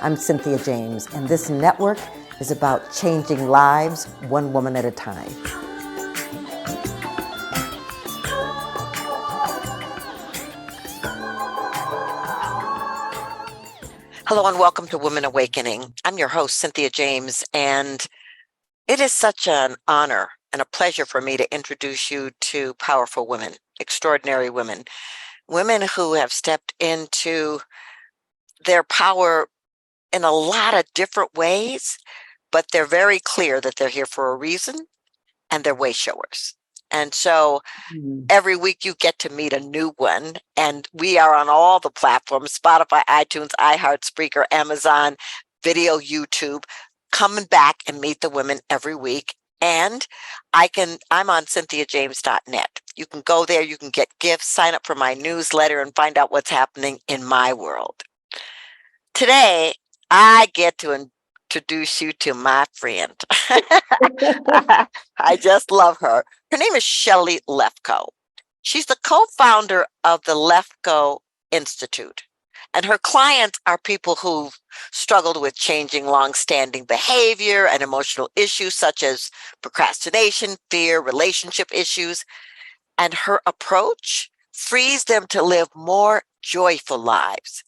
I'm Cynthia James, and this network is about changing lives one woman at a time. Hello and welcome to Women Awakening. I'm your host, Cynthia James, and it is such an honor and a pleasure for me to introduce you to powerful women, extraordinary women, women who have stepped into their power in a lot of different ways, but they're very clear that they're here for a reason and they're way showers. And so every week you get to meet a new one, and we are on all the platforms, Spotify, iTunes, iHeart, Spreaker, Amazon, video, YouTube, coming back and meet the women every week. And I'm on cynthiajames.net. You can go there, you can get gifts, sign up for my newsletter, and find out what's happening in my world. Today, I get to introduce you to my friend. I just love her. Her name is Shelly Lefkoe. She's the co-founder of the Lefkoe Institute, and her clients are people who've struggled with changing long-standing behavior and emotional issues such as procrastination, fear, relationship issues. And her approach frees them to live more joyful lives.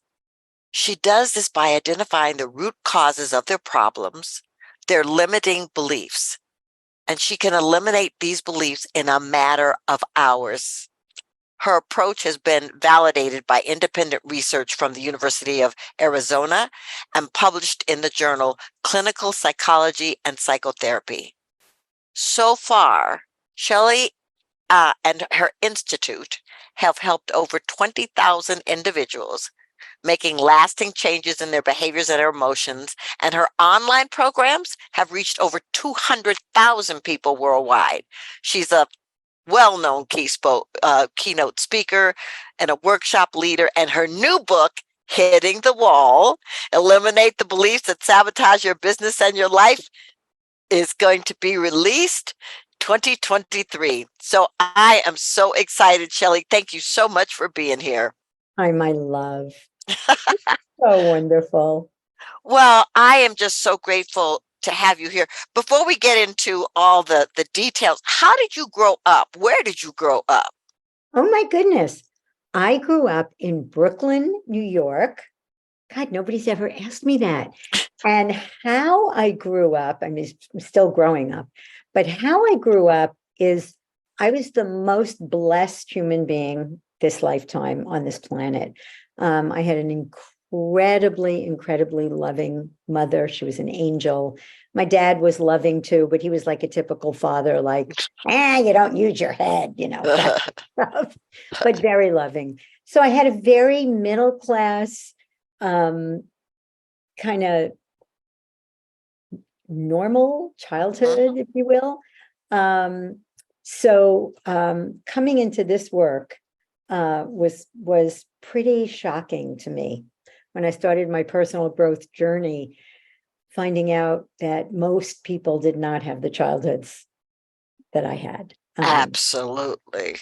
She does this by identifying the root causes of their problems, their limiting beliefs, and she can eliminate these beliefs in a matter of hours. Her approach has been validated by independent research from the University of Arizona and published in the journal Clinical Psychology and Psychotherapy. So far, Shelly and her institute have helped over 20,000 individuals, making lasting changes in their behaviors and their emotions, and her online programs have reached over 200,000 people worldwide. She's a well-known keynote speaker and a workshop leader, and her new book, Hitting the Wall, Eliminate the Beliefs That Sabotage Your Business and Your Life, is going to be released 2023. So I am so excited, Shelly. Thank you so much for being here. Hi, my love. So wonderful. Well, I am just so grateful to have you here. Before we get into all the details, how did you grow up? Where did you grow up? Oh, my goodness. I grew up in Brooklyn, New York. God, nobody's ever asked me that. And how I grew up, I mean, I'm still growing up, but how I grew up is I was the most blessed human being this lifetime on this planet. I had an incredibly loving mother. She was an angel. My dad was loving too, but he was like a typical father, like, you don't use your head, that stuff, but very loving. So I had a very middle class, kind of normal childhood, if you will. So coming into this work was pretty shocking to me when I started my personal growth journey, finding out that most people did not have the childhoods that I had. Absolutely.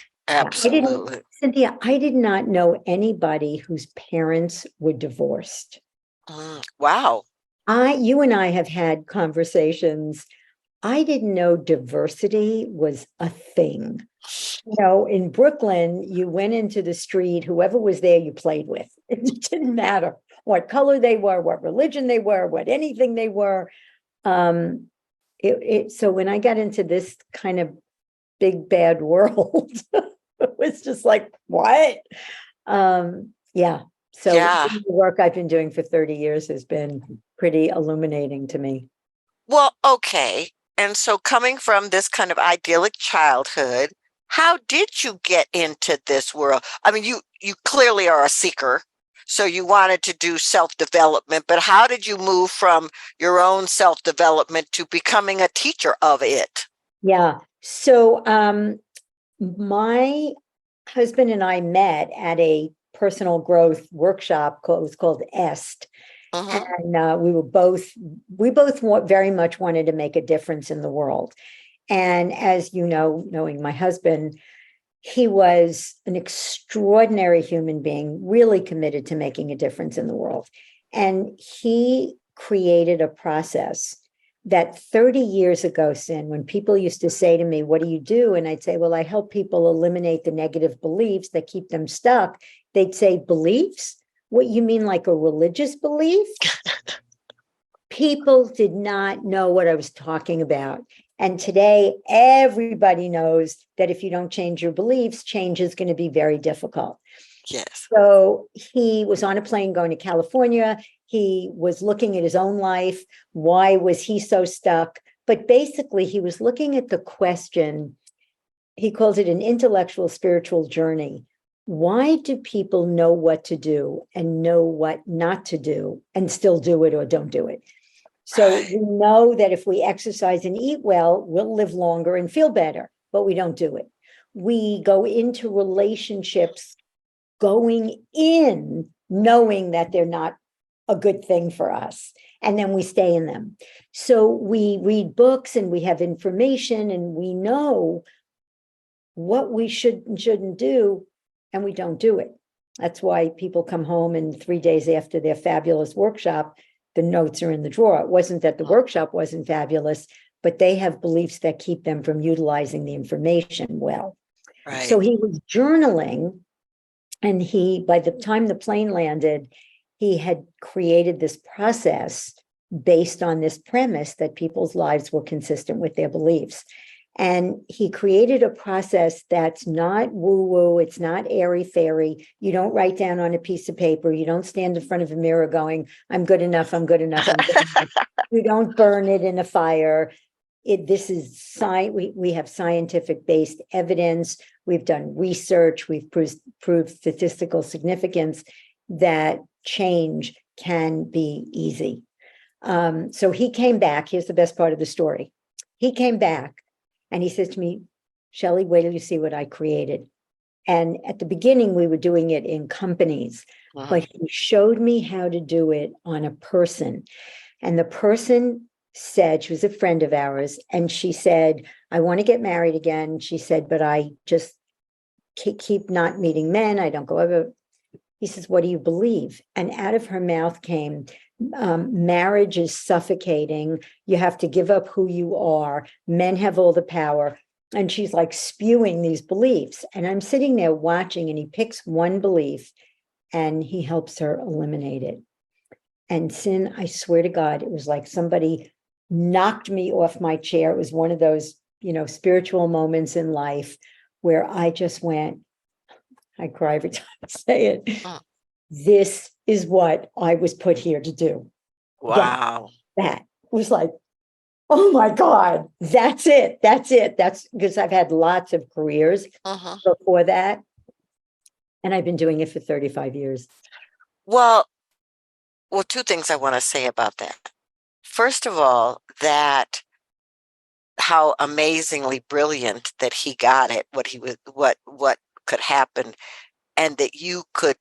Cynthia, I did not know anybody whose parents were divorced. Wow. You and I have had conversations. I didn't know diversity was a thing. In Brooklyn, you went into the street, whoever was there, you played with. It didn't matter what color they were, what religion they were, what anything they were. So when I got into this kind of big, bad world, it was just like, what? Yeah. So the work I've been doing for 30 years has been pretty illuminating to me. Well, okay. And so coming from this kind of idyllic childhood, how did you get into this world? I mean, you clearly are a seeker, so you wanted to do self-development, but how did you move from your own self-development to becoming a teacher of it? Yeah. So my husband and I met at a personal growth workshop called EST. And we both very much wanted to make a difference in the world. And as you know, knowing my husband, he was an extraordinary human being, really committed to making a difference in the world. And he created a process that 30 years ago, Sin, when people used to say to me, what do you do? And I'd say, well, I help people eliminate the negative beliefs that keep them stuck. They'd say, beliefs? What, you mean like a religious belief? People did not know what I was talking about. And today, everybody knows that if you don't change your beliefs, change is going to be very difficult. Yes. So he was on a plane going to California. He was looking at his own life. Why was he so stuck? But basically, he was looking at the question, he calls it an intellectual spiritual journey. Why do people know what to do and know what not to do and still do it or don't do it? So we know that if we exercise and eat well, we'll live longer and feel better, but we don't do it. We go into relationships going in knowing that they're not a good thing for us, and then we stay in them. So we read books and we have information and we know what we should and shouldn't do, and we don't do it. That's why people come home and 3 days after their fabulous workshop, the notes are in the drawer. It wasn't that the workshop wasn't fabulous, but they have beliefs that keep them from utilizing the information well. Right. So he was journaling, and he, by the time the plane landed, he had created this process based on this premise that people's lives were consistent with their beliefs. And he created a process that's not woo-woo, it's not airy-fairy. You don't write down on a piece of paper. You don't stand in front of a mirror going, I'm good enough, I'm good enough, I'm good enough. You don't burn it in a fire. This is science. We have scientific-based evidence. We've done research. We've proved statistical significance that change can be easy. So he came back. Here's the best part of the story. He came back and he says to me, Shelly, wait till you see what I created. And at the beginning, we were doing it in companies, but he showed me how to do it on a person. And the person said, she was a friend of ours, and she said, I want to get married again. She said, but I just keep not meeting men. I don't go over. He says, what do you believe? And out of her mouth came, marriage is suffocating. You have to give up who you are. Men have all the power. And she's like spewing these beliefs. And I'm sitting there watching, and he picks one belief and he helps her eliminate it. And Sin, I swear to God, it was like somebody knocked me off my chair. It was one of those, spiritual moments in life where I just went, I cry every time I say it. This is what I was put here to do. Wow. That was like, oh my God, that's it. That's because I've had lots of careers before that. And I've been doing it for 35 years. Well, two things I want to say about that. First of all, that how amazingly brilliant that he got it, what could happen, and that you could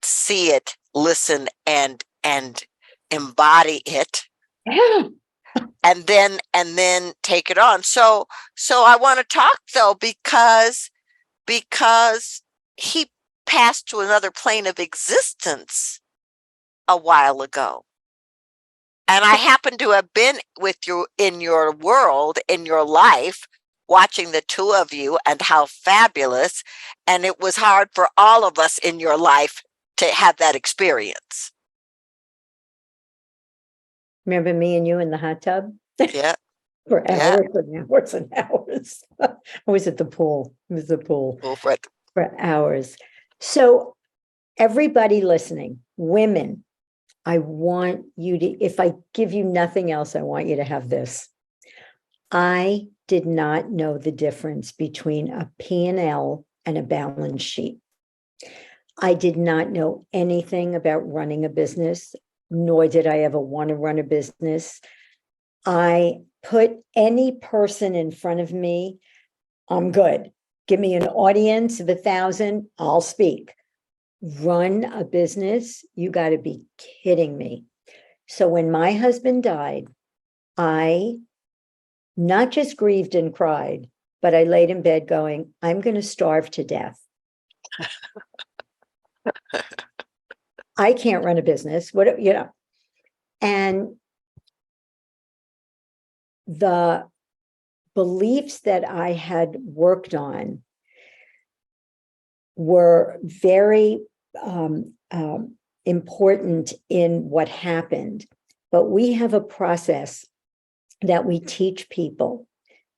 see it, listen, and embody it, and then take it on. So I want to talk though, because he passed to another plane of existence a while ago. And I happen to have been with you in your world, in your life, watching the two of you and how fabulous. And it was hard for all of us in your life to have that experience. Remember me and you in the hot tub? Yeah. For hours and hours and hours. I was at the pool. It was the pool. For hours. So everybody listening, women, I want you to, if I give you nothing else, I want you to have this. I did not know the difference between a P&L and a balance sheet. I did not know anything about running a business, nor did I ever want to run a business. I put any person in front of me, I'm good. Give me an audience of 1,000, I'll speak. Run a business, you got to be kidding me. So when my husband died, I not just grieved and cried, but I laid in bed going, I'm going to starve to death. I can't run a business. What, and the beliefs that I had worked on were very important in what happened. But we have a process that we teach people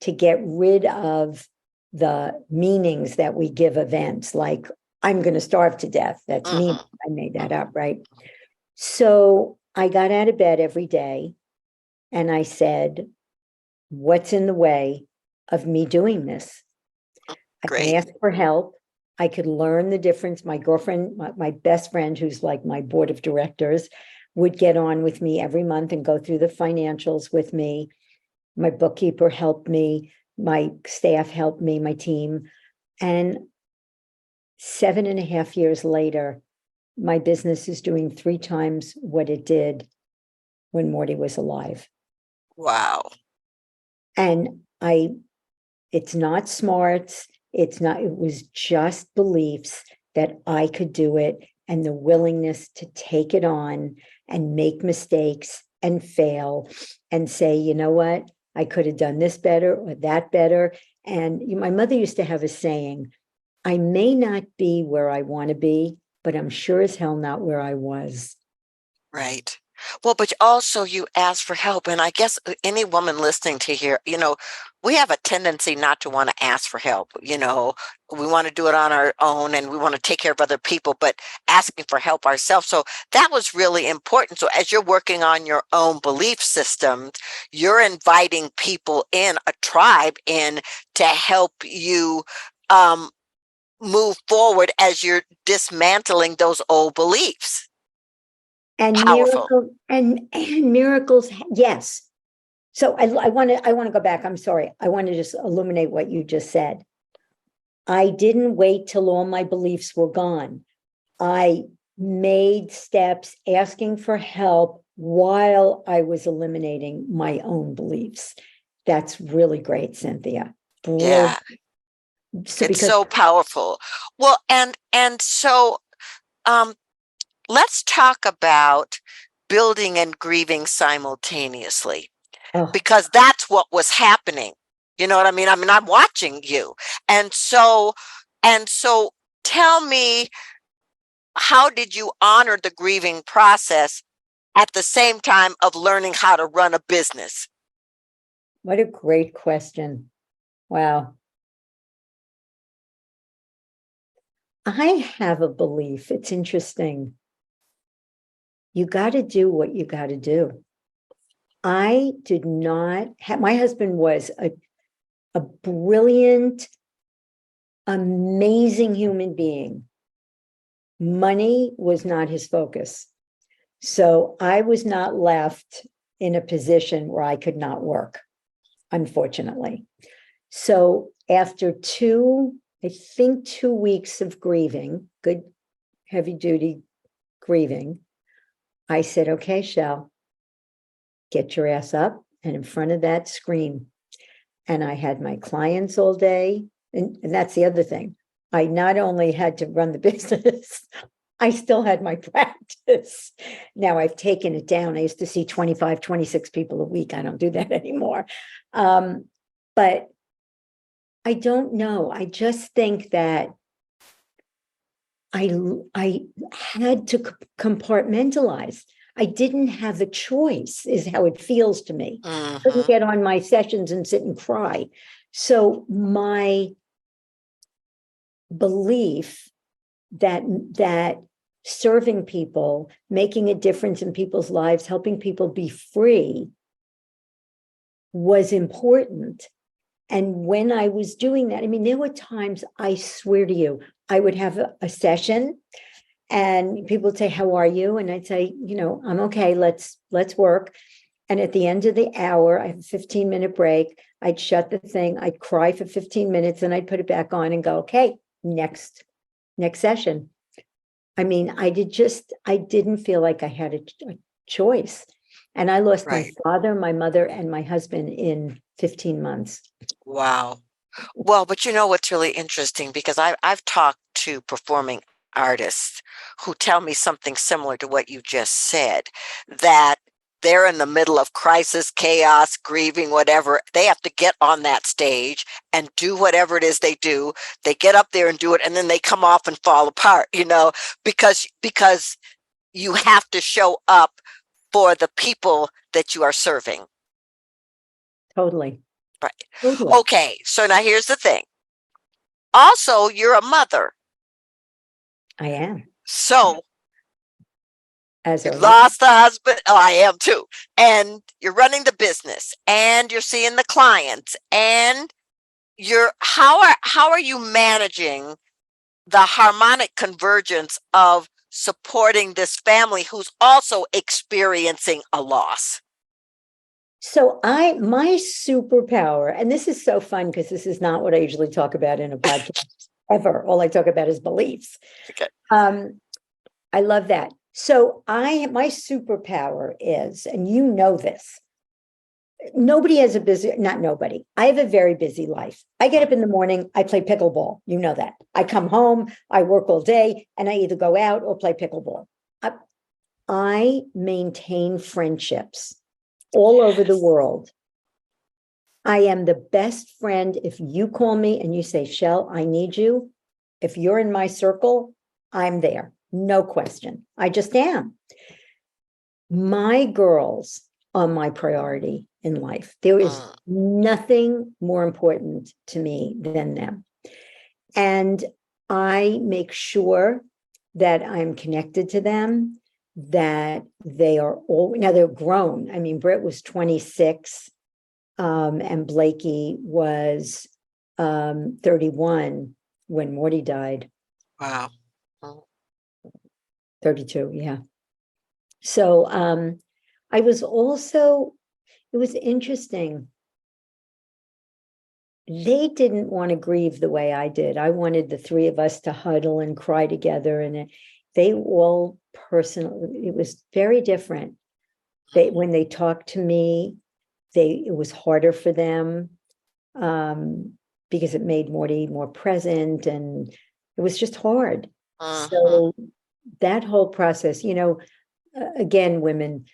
to get rid of the meanings that we give events, like I'm going to starve to death. That's me. I made that up, right? So I got out of bed every day and I said, what's in the way of me doing this? I can Great. ask for help. I could learn the difference. My girlfriend, my best friend, who's like my board of directors, would get on with me every month and go through the financials with me. My bookkeeper helped me. My staff helped me, my team. And 7.5 years later, my business is doing 3 times what it did when Morty was alive. Wow. And it's not smarts. It was just beliefs that I could do it and the willingness to take it on and make mistakes and fail and say, you know what, I could have done this better or that better. And my mother used to have a saying, I may not be where I want to be, but I'm sure as hell not where I was. Right. Well, but also you ask for help. And I guess any woman listening to here, we have a tendency not to want to ask for help. We want to do it on our own and we want to take care of other people, but asking for help ourselves. So that was really important. So as you're working on your own belief system, you're inviting people in, a tribe in, to help you move forward as you're dismantling those old beliefs. And Powerful. miracles, yes. So I want to go back. I'm sorry. I want to just illuminate what you just said. I didn't wait till all my beliefs were gone. I made steps asking for help while I was eliminating my own beliefs. That's really great, Cynthia. Yeah. So It's so powerful. Well, and so let's talk about building and grieving simultaneously, because that's what was happening. You know what I mean? I'm watching you. And so tell me, how did you honor the grieving process at the same time of learning how to run a business? what a great question. Wow. I have a belief. It's interesting. You got to do what you got to do. I did not have, my husband was a brilliant, amazing human being. Money was not his focus. So I was not left in a position where I could not work, unfortunately. So after 2 weeks of grieving, good heavy duty grieving, I said, okay, Shell, get your ass up and in front of that screen. And I had my clients all day. And that's the other thing. I not only had to run the business, I still had my practice. Now I've taken it down. I used to see 25, 26 people a week. I don't do that anymore. But I don't know. I just think that I had to compartmentalize. I didn't have a choice, is how it feels to me. I couldn't get on my sessions and sit and cry. So my belief that serving people, making a difference in people's lives, helping people be free was important. And when I was doing that, there were times, I swear to you, I would have a session and people would say, how are you? And I'd say, I'm okay, let's work. And at the end of the hour, I have a 15-minute break. I'd shut the thing, I'd cry for 15 minutes, and I'd put it back on and go, okay, next session. I didn't feel like I had a choice. And I lost my father, my mother, and my husband in 15 months. Wow. Well, but what's really interesting, because I've talked to performing artists who tell me something similar to what you just said, that they're in the middle of crisis, chaos, grieving, whatever. They have to get on that stage and do whatever it is they do. They get up there and do it, and then they come off and fall apart, because you have to show up for the people that you are serving. Totally. Right. Totally. Okay, so now here's the thing. Also, you're a mother. I am. So As you a lost a husband. Oh, I am too. And you're running the business, and you're seeing the clients, and how are you managing the harmonic convergence of supporting this family who's also experiencing a loss? So my superpower, and this is so fun because this is not what I usually talk about in a podcast ever. All I talk about is beliefs. Okay. I love that. So my superpower is, and you know this, nobody has not nobody. I have a very busy life. I get up in the morning, I play pickleball. You know that. I come home, I work all day, and I either go out or play pickleball. I maintain friendships all over the world. I am the best friend. If you call me and you say, Shell, I need you. If you're in my circle, I'm there. No question. I just am. My girls are my priority in life. There is nothing more important to me than them. And I make sure that I'm connected to them, that they are all, now they're grown. I mean, Britt was 26, and Blakey was 31 when Morty died. Wow. 32, yeah. So I was also, it was interesting. They didn't want to grieve the way I did. I wanted the three of us to huddle and cry together, and they all it was very different. When they talked to me, it was harder for them because it made Morty more present, and it was just hard. So that whole process, again, women,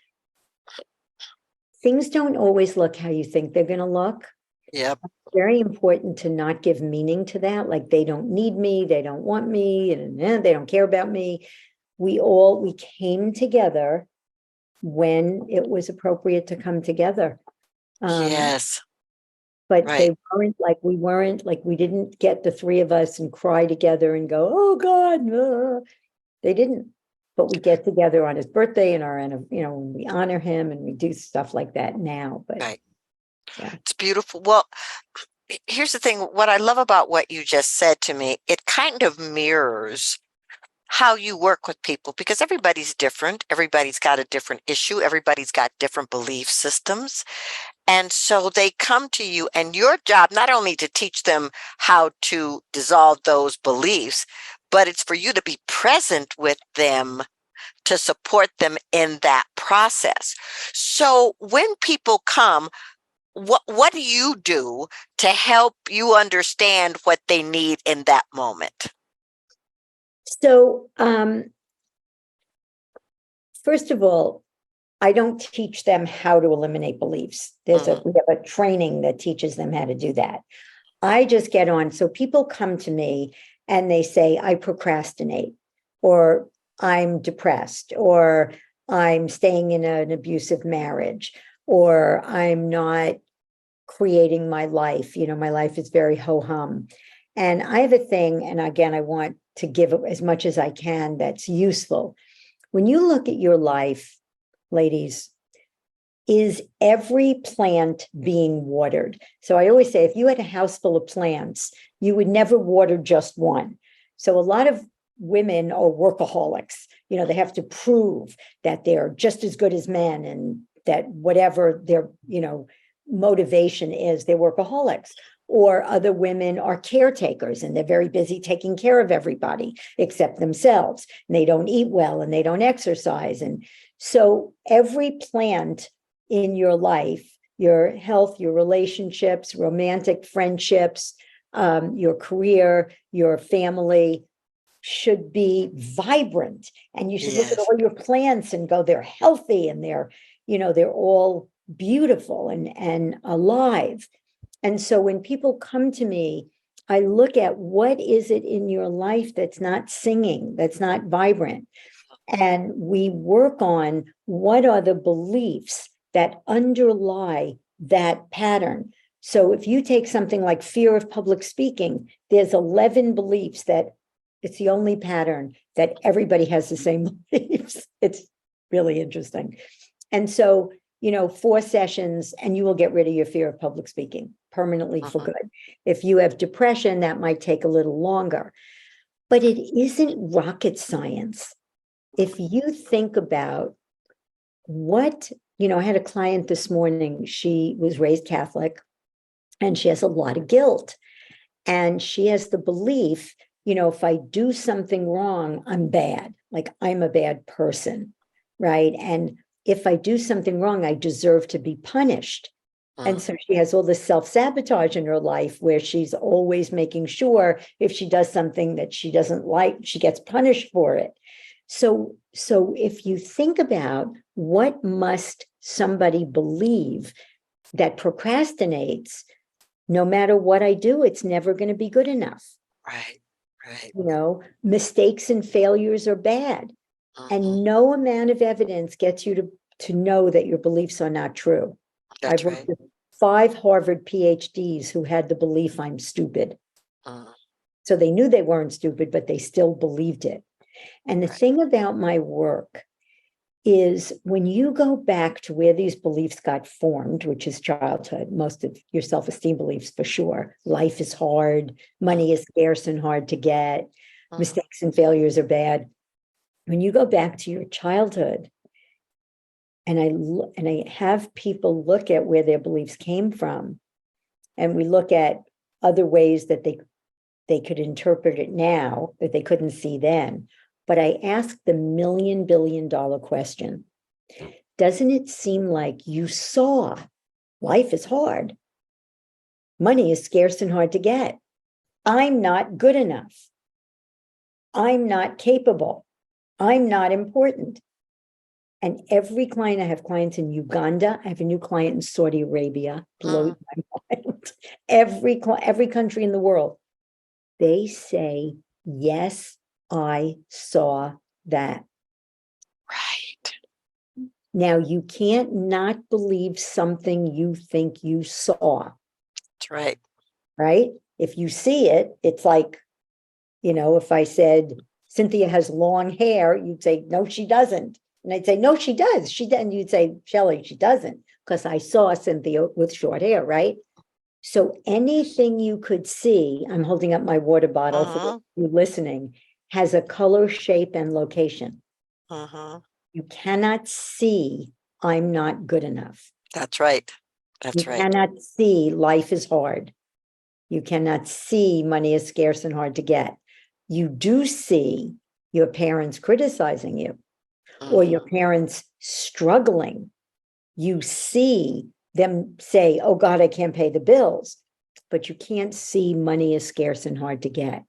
things don't always look how you think they're going to look. Yep. It's very important to not give meaning to that. Like, they don't need me, they don't want me, and they don't care about me. We came together when it was appropriate to come together. Yes. But right. we didn't get the three of us and cry together and go, oh God, no. They didn't. But we get together on his birthday and we honor him, and we do stuff like that now. But right. Yeah. It's beautiful. Well, here's the thing. What I love about what you just said to me, it kind of mirrors how you work with people, because everybody's different. Everybody's got a different issue. Everybody's got different belief systems. And so they come to you, and your job, not only to teach them how to dissolve those beliefs, but it's for you to be present with them to support them in that process. So when people come, what do you do to help you understand what they need in that moment? So, first of all, I don't teach them how to eliminate beliefs. We have a training that teaches them how to do that. I just get on. So people come to me and they say, I procrastinate, or I'm depressed, or I'm staying in an abusive marriage, or I'm not creating my life. My life is very ho-hum. And I have a thing, and again, I want to give as much as I can that's useful. When you look at your life, ladies, is every plant being watered? So I always say, if you had a house full of plants, you would never water just one. So a lot of women are workaholics. They have to prove that they're just as good as men, and that whatever their, motivation is, they're workaholics. Or other women are caretakers, and they're very busy taking care of everybody except themselves. And they don't eat well, and they don't exercise. And so every plant in your life, your health, your relationships, romantic friendships, your career, your family, should be vibrant, and you should look at Yes. all your plants and go, they're healthy and they're all beautiful and alive. And so when people come to me, I look at what is it in your life that's not singing, that's not vibrant. And we work on what are the beliefs that underlie that pattern. So if you take something like fear of public speaking, there's 11 beliefs that it's the only pattern that everybody has the same beliefs. It's really interesting. And so, 4 sessions and you will get rid of your fear of public speaking permanently for good. If you have depression, that might take a little longer, but it isn't rocket science. If you think about what, I had a client this morning, she was raised Catholic and she has a lot of guilt. And she has the belief, if I do something wrong, I'm bad, like I'm a bad person, right? And if I do something wrong, I deserve to be punished. And so she has all this self-sabotage in her life where she's always making sure if she does something that she doesn't like, she gets punished for it. So if you think about what must somebody believe that procrastinates, no matter what I do, it's never going to be good enough. Right. Right. Mistakes and failures are bad. And no amount of evidence gets you to know that your beliefs are not true. That's I've worked right. with 5 Harvard PhDs who had the belief I'm stupid. So they knew they weren't stupid, but they still believed it. And the thing about my work is when you go back to where these beliefs got formed, which is childhood, most of your self-esteem beliefs for sure. Life is hard, money is scarce and hard to get, mistakes and failures are bad. When you go back to your childhood, and I have people look at where their beliefs came from, and we look at other ways that they could interpret it now that they couldn't see then. But I ask the $1 billion question. Doesn't it seem like you saw life is hard? Money is scarce and hard to get. I'm not good enough. I'm not capable. I'm not important. And every client, I have clients in Uganda. I have a new client in Saudi Arabia. Blows my mind. Every country in the world. They say, yes, I saw that. Right. Now, you can't not believe something you think you saw. That's right. Right? If you see it, it's like, if I said, Cynthia has long hair, you'd say, no, she doesn't. And I'd say, no, she does. She doesn't. You'd say, Shelly, she doesn't, because I saw Cynthia with short hair, right? So anything you could see, I'm holding up my water bottle for you listening, has a color, shape, and location. You cannot see, I'm not good enough. That's right. That's You right. cannot see, life is hard. You cannot see, money is scarce and hard to get. You do see your parents criticizing you or your parents struggling. You see them say, oh God, I can't pay the bills, but you can't see money is scarce and hard to get.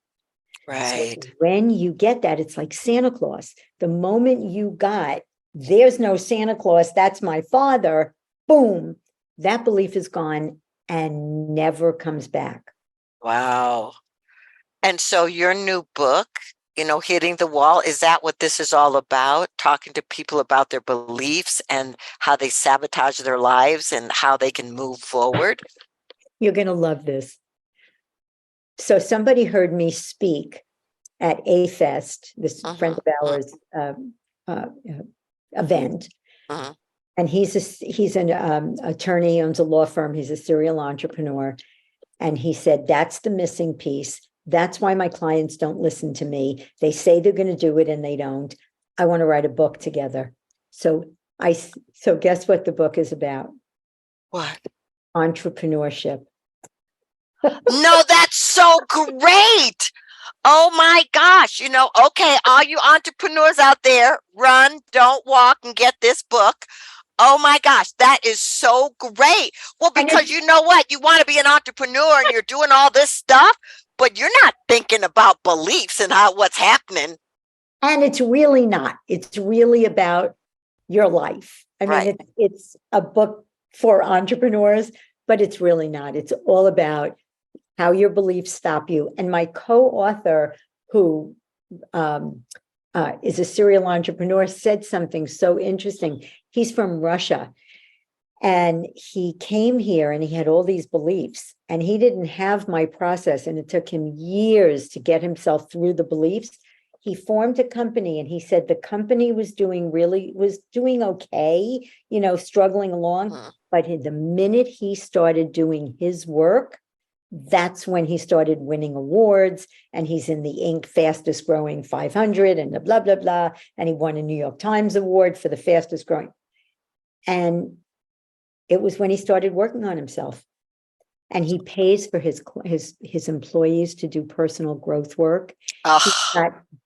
Right. So when you get that, it's like Santa Claus. The moment you got, there's no Santa Claus, that's my father, boom, that belief is gone and never comes back. Wow. And so your new book, Hitting the Wall, is that what this is all about? Talking to people about their beliefs and how they sabotage their lives and how they can move forward? You're going to love this. So somebody heard me speak at A Fest, this friend of ours event. And he's an attorney, owns a law firm. He's a serial entrepreneur. And he said, that's the missing piece. That's why my clients don't listen to me. They say they're going to do it and they don't. I want to write a book together. So guess what the book is about? What? Entrepreneurship. No, that's so great. Oh my gosh. Okay, all you entrepreneurs out there, run, don't walk, and get this book. Oh my gosh, that is so great. Well, because you know what? You want to be an entrepreneur and you're doing all this stuff. but you're not thinking about beliefs and how what's happening. And it's really not. It's really about your life. I mean, Right. it's a book for entrepreneurs, but it's really not. It's all about how your beliefs stop you. And my co-author, who is a serial entrepreneur, said something so interesting. He's from Russia. And he came here and he had all these beliefs, and he didn't have my process. And it took him years to get himself through the beliefs. He formed a company, and he said the company was doing okay, struggling along. But the minute he started doing his work, that's when he started winning awards, and he's in the Inc. fastest growing 500 and the blah, blah, blah. And he won a New York Times award for the fastest growing. And it was when he started working on himself, and he pays for his employees to do personal growth work.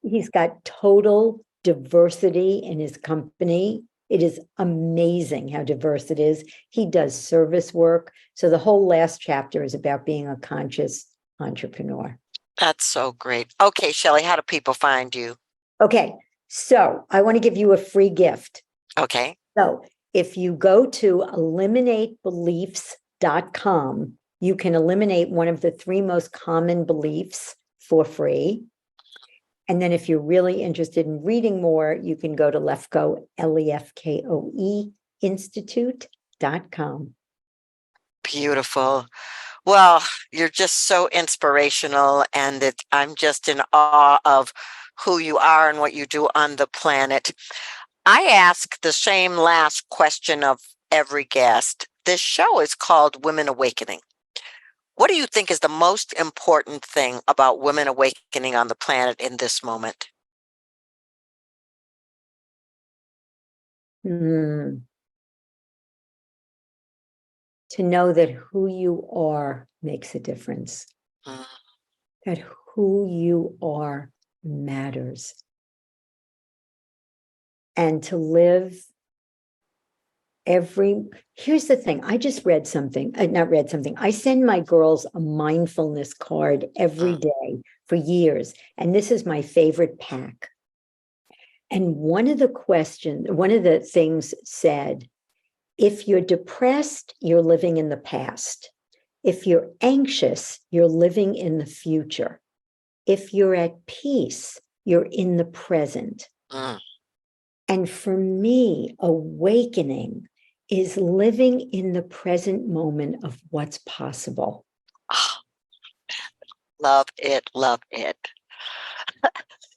He's got total diversity in his company. It is amazing how diverse it is. He does service work. So the whole last chapter is about being a conscious entrepreneur. That's so great. Okay, Shelly, how do people find you? Okay, so I want to give you a free gift. Okay. So if you go to eliminatebeliefs.com, you can eliminate one of the 3 most common beliefs for free. And then if you're really interested in reading more, you can go to Lefkoe, Lefkoe Institute.com. Beautiful. Well, you're just so inspirational, and I'm just in awe of who you are and what you do on the planet. I ask the same last question of every guest. This show is called Women Awakening. What do you think is the most important thing about women awakening on the planet in this moment? To know that who you are makes a difference. That who you are matters. And to live here's the thing. I just read something, I send my girls a mindfulness card every day for years. And this is my favorite pack. And one of the things said, if you're depressed, you're living in the past. If you're anxious, you're living in the future. If you're at peace, you're in the present. And for me, awakening is living in the present moment of what's possible. Oh, love it, love it.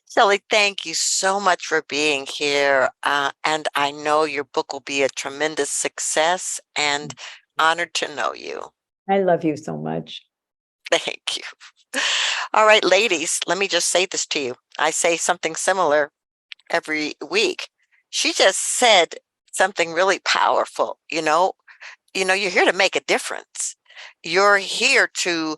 Shelly, thank you so much for being here. And I know your book will be a tremendous success, and honored to know you. I love you so much. Thank you. All right, ladies, let me just say this to you. I say something similar every week. She just said something really powerful. You're here to make a difference. You're here to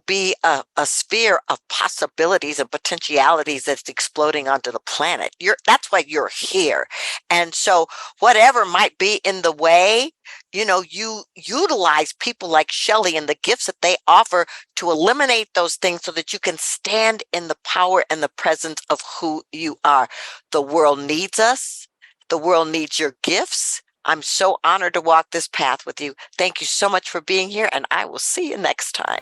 be a sphere of possibilities and potentialities that's exploding onto the planet. That's why you're here. And so whatever might be in the way, you utilize people like Shelly and the gifts that they offer to eliminate those things so that you can stand in the power and the presence of who you are. The world needs us. The world needs your gifts. I'm so honored to walk this path with you. Thank you so much for being here, and I will see you next time.